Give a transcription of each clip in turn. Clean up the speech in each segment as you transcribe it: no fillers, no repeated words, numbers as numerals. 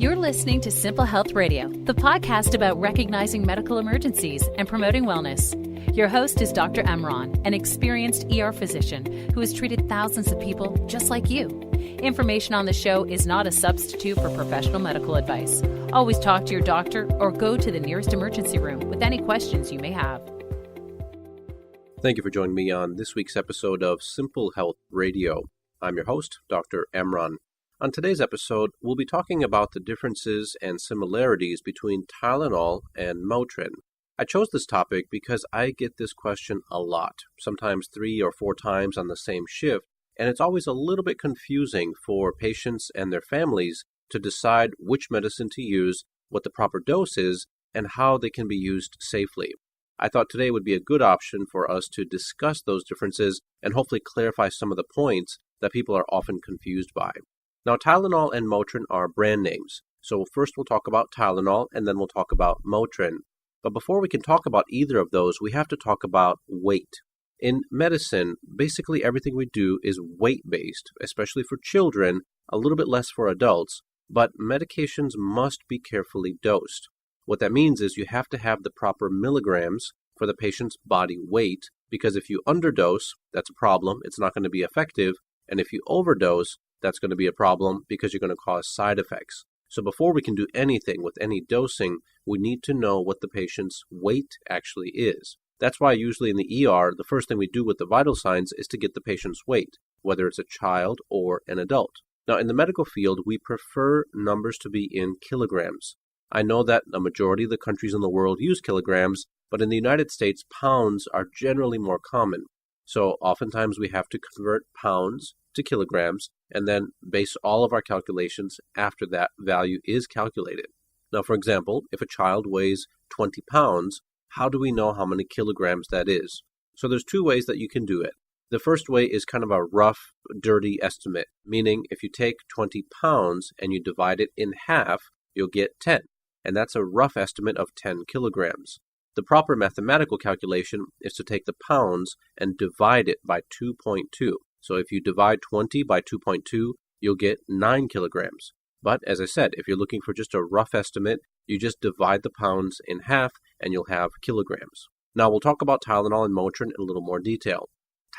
You're listening to Simple Health Radio, the podcast about recognizing medical emergencies and promoting wellness. Your host is Dr. Emron, an experienced ER physician who has treated thousands of people just like you. Information on the show is not a substitute for professional medical advice. Always talk to your doctor or go to the nearest emergency room with any questions you may have. Thank you for joining me on this week's episode of Simple Health Radio. I'm your host, Dr. Emron. On today's episode, we'll be talking about the differences and similarities between Tylenol and Motrin. I chose this topic because I get this question a lot, sometimes 3 or 4 times on the same shift, and it's always a little bit confusing for patients and their families to decide which medicine to use, what the proper dose is, and how they can be used safely. I thought today would be a good option for us to discuss those differences and hopefully clarify some of the points that people are often confused by. Now, Tylenol and Motrin are brand names. So first we'll talk about Tylenol and then we'll talk about Motrin. But before we can talk about either of those, we have to talk about weight. In medicine, basically everything we do is weight-based, especially for children, a little bit less for adults, but medications must be carefully dosed. What that means is you have to have the proper milligrams for the patient's body weight, because if you underdose, that's a problem, it's not going to be effective, and if you overdose, that's going to be a problem because you're going to cause side effects. So before we can do anything with any dosing, we need to know what the patient's weight actually is. That's why usually in the ER, the first thing we do with the vital signs is to get the patient's weight, whether it's a child or an adult. Now, in the medical field, we prefer numbers to be in kilograms. I know that a majority of the countries in the world use kilograms, but in the United States, pounds are generally more common. So oftentimes we have to convert pounds to kilograms and then base all of our calculations after that value is calculated. Now, for example, if a child weighs 20 pounds, how do we know how many kilograms that is? So there's 2 ways that you can do it. The first way is kind of a rough, dirty estimate, meaning if you take 20 pounds and you divide it in half, you'll get 10. And that's a rough estimate of 10 kilograms. The proper mathematical calculation is to take the pounds and divide it by 2.2. So if you divide 20 by 2.2, you'll get 9 kilograms. But as I said, if you're looking for just a rough estimate, you just divide the pounds in half and you'll have kilograms. Now we'll talk about Tylenol and Motrin in a little more detail.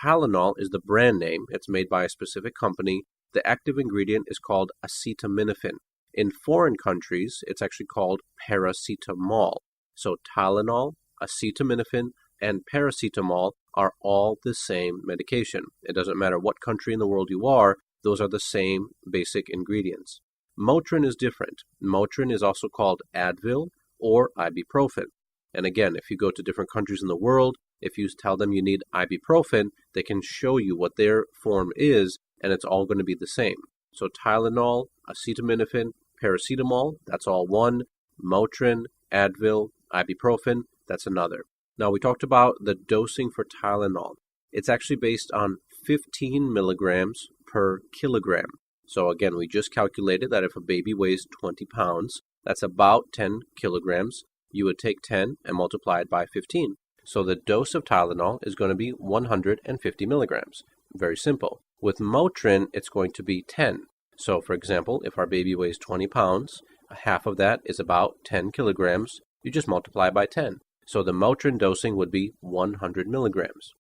Tylenol is the brand name. It's made by a specific company. The active ingredient is called acetaminophen. In foreign countries, it's actually called paracetamol. So Tylenol, acetaminophen, and paracetamol are all the same medication. It doesn't matter what country in the world you are, those are the same basic ingredients. Motrin is different. Motrin is also called Advil or ibuprofen. And again, if you go to different countries in the world, if you tell them you need ibuprofen, they can show you what their form is, and it's all going to be the same. So Tylenol, acetaminophen, paracetamol, that's all one. Motrin, Advil, ibuprofen, that's another. Now, we talked about the dosing for Tylenol. It's actually based on 15 milligrams per kilogram. So again, we just calculated that if a baby weighs 20 pounds, that's about 10 kilograms. You would take 10 and multiply it by 15. So the dose of Tylenol is going to be 150 milligrams. Very simple. With Motrin, it's going to be 10. So for example, if our baby weighs 20 pounds, half of that is about 10 kilograms. You just multiply by 10. So the Motrin dosing would be 100 milligrams.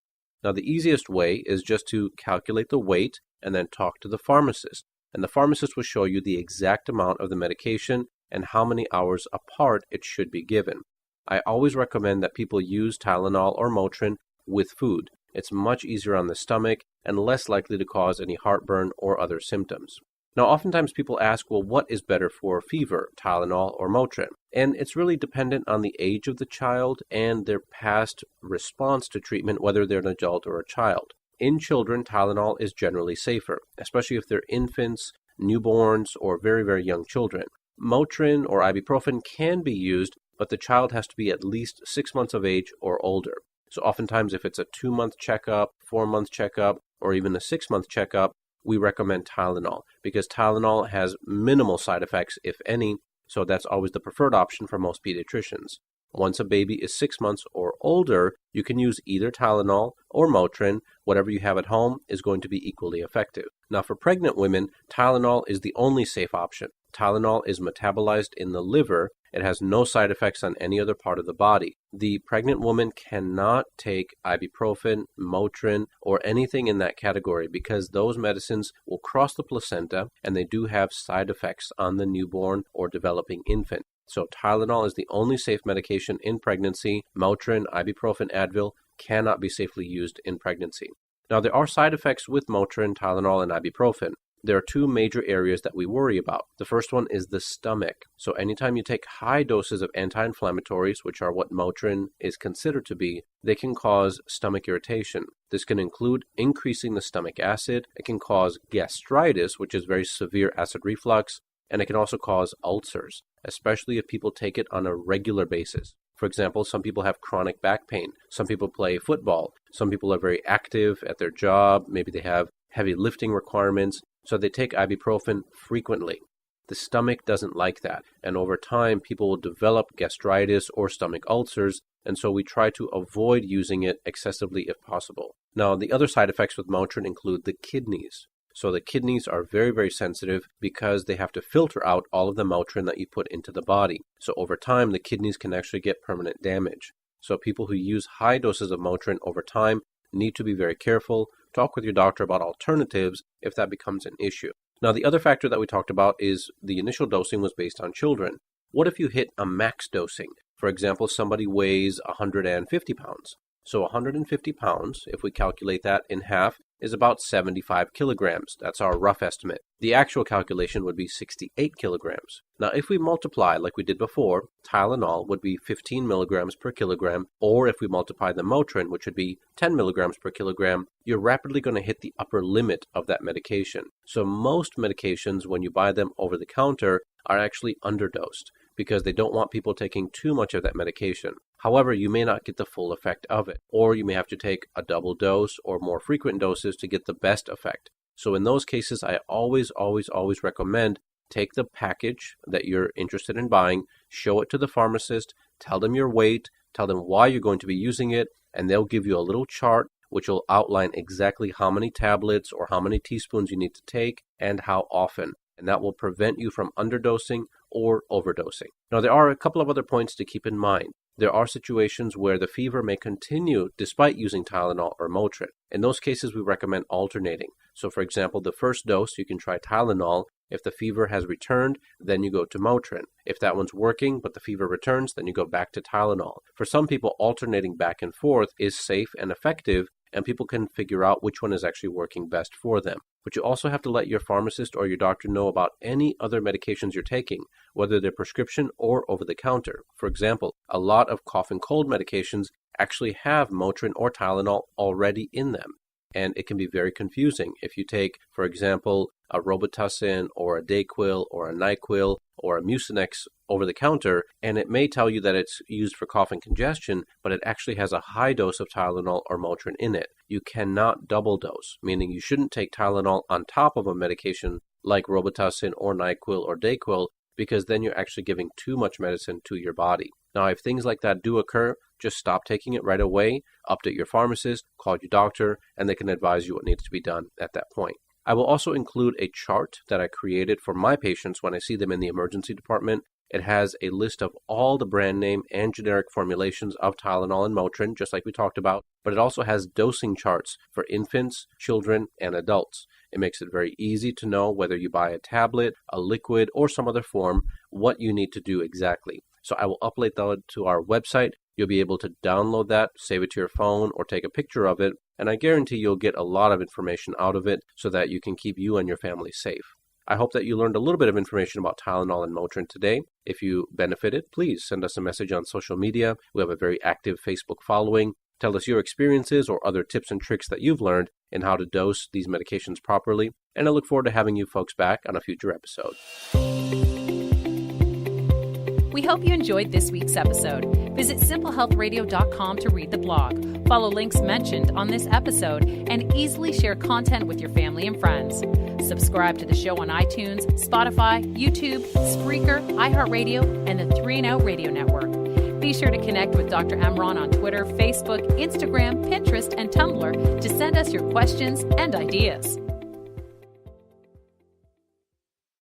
Now the easiest way is just to calculate the weight and then talk to the pharmacist. And the pharmacist will show you the exact amount of the medication and how many hours apart it should be given. I always recommend that people use Tylenol or Motrin with food. It's much easier on the stomach and less likely to cause any heartburn or other symptoms. Now, oftentimes people ask, well, what is better for fever, Tylenol or Motrin? And it's really dependent on the age of the child and their past response to treatment, whether they're an adult or a child. In children, Tylenol is generally safer, especially if they're infants, newborns, or very, very young children. Motrin or ibuprofen can be used, but the child has to be at least 6 months of age or older. So oftentimes if it's a 2-month checkup, 4-month checkup, or even a 6-month checkup, we recommend Tylenol because Tylenol has minimal side effects, if any, so that's always the preferred option for most pediatricians. Once a baby is 6 months or older, you can use either Tylenol or Motrin. Whatever you have at home is going to be equally effective. Now, for pregnant women, Tylenol is the only safe option. Tylenol is metabolized in the liver. It has no side effects on any other part of the body. The pregnant woman cannot take ibuprofen, Motrin, or anything in that category because those medicines will cross the placenta and they do have side effects on the newborn or developing infant. So Tylenol is the only safe medication in pregnancy. Motrin, ibuprofen, Advil cannot be safely used in pregnancy. Now, there are side effects with Motrin, Tylenol, and ibuprofen. There are two major areas that we worry about. The first one is the stomach. So anytime you take high doses of anti-inflammatories, which are what Motrin is considered to be, they can cause stomach irritation. This can include increasing the stomach acid. It can cause gastritis, which is very severe acid reflux, and it can also cause ulcers, especially if people take it on a regular basis. For example, some people have chronic back pain. Some people play football. Some people are very active at their job. Maybe they have heavy lifting requirements. So they take ibuprofen frequently. The stomach doesn't like that. And over time, people will develop gastritis or stomach ulcers. And so we try to avoid using it excessively if possible. Now, the other side effects with Motrin include the kidneys. So the kidneys are very, very sensitive because they have to filter out all of the Motrin that you put into the body. So over time, the kidneys can actually get permanent damage. So people who use high doses of Motrin over time need to be very careful. Talk with your doctor about alternatives if that becomes an issue. Now, the other factor that we talked about is the initial dosing was based on children. What if you hit a max dosing? For example, somebody weighs 150 pounds. So 150 pounds, if we calculate that in half, is about 75 kilograms. That's our rough estimate. The actual calculation would be 68 kilograms. Now, if we multiply, like we did before, Tylenol would be 15 milligrams per kilogram, or if we multiply the Motrin, which would be 10 milligrams per kilogram, you're rapidly going to hit the upper limit of that medication. So most medications, when you buy them over the counter, are actually underdosed because they don't want people taking too much of that medication. However, you may not get the full effect of it, or you may have to take a double dose or more frequent doses to get the best effect. So in those cases, I always recommend take the package that you're interested in buying, show it to the pharmacist, tell them your weight, tell them why you're going to be using it, and they'll give you a little chart which will outline exactly how many tablets or how many teaspoons you need to take and how often. And that will prevent you from underdosing or overdosing. Now, there are a couple of other points to keep in mind. There are situations where the fever may continue despite using Tylenol or Motrin. In those cases, we recommend alternating. So, for example, the first dose, you can try Tylenol. If the fever has returned, then you go to Motrin. If that one's working, but the fever returns, then you go back to Tylenol. For some people, alternating back and forth is safe and effective, and people can figure out which one is actually working best for them. But you also have to let your pharmacist or your doctor know about any other medications you're taking, whether they're prescription or over-the-counter. For example, a lot of cough and cold medications actually have Motrin or Tylenol already in them. And it can be very confusing. If you take, for example, a Robitussin or a Dayquil or a NyQuil or a Mucinex over the counter, and it may tell you that it's used for cough and congestion, but it actually has a high dose of Tylenol or Motrin in it. You cannot double dose, meaning you shouldn't take Tylenol on top of a medication like Robitussin or NyQuil or Dayquil, because then you're actually giving too much medicine to your body. Now, if things like that do occur, just stop taking it right away, update your pharmacist, call your doctor, and they can advise you what needs to be done at that point. I will also include a chart that I created for my patients when I see them in the emergency department. It has a list of all the brand name and generic formulations of Tylenol and Motrin, just like we talked about, but it also has dosing charts for infants, children, and adults. It makes it very easy to know whether you buy a tablet, a liquid, or some other form, what you need to do exactly. So I will upload that to our website. You'll be able to download that, save it to your phone, or take a picture of it, and I guarantee you'll get a lot of information out of it so that you can keep you and your family safe. I hope that you learned a little bit of information about Tylenol and Motrin today. If you benefited, please send us a message on social media. We have a very active Facebook following. Tell us your experiences or other tips and tricks that you've learned in how to dose these medications properly, and I look forward to having you folks back on a future episode. We hope you enjoyed this week's episode. Visit simplehealthradio.com to read the blog, follow links mentioned on this episode, and easily share content with your family and friends. Subscribe to the show on iTunes, Spotify, YouTube, Spreaker, iHeartRadio, and the 3 and Out Radio Network. Be sure to connect with Dr. Amron on Twitter, Facebook, Instagram, Pinterest, and Tumblr to send us your questions and ideas.